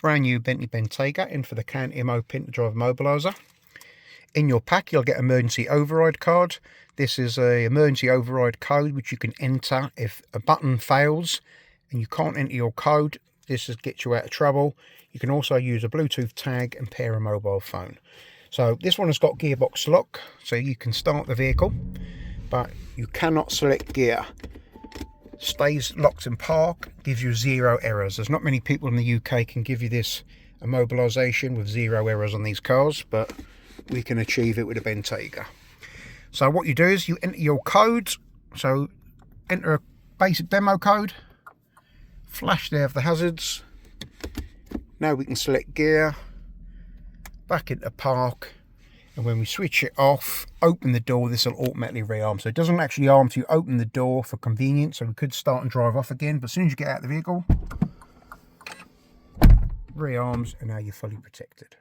brand new Bentley Bentayga in for the can immo pin to drive immobiliser. In your pack you'll get emergency override card. This is a emergency override code which you can enter if a button fails and you can't enter your code. This gets you out of trouble. You can also use a Bluetooth tag and pair a mobile phone. So this one has got gearbox lock, so you can start the vehicle, but you cannot select gear. Stays locked in park, gives you 0 errors. There's not many people in the UK can give you this immobilisation with 0 errors on these cars, but we can achieve it with a Bentayga. So what you do is you enter your code. So enter a basic demo code, flash there of the hazards. Now we can select gear, back into park, and when we switch it off, open the door, this will automatically rearm. So it doesn't actually arm to you, open the door for convenience, so we could start and drive off again, but as soon as you get out of the vehicle, rearms, and now you're fully protected.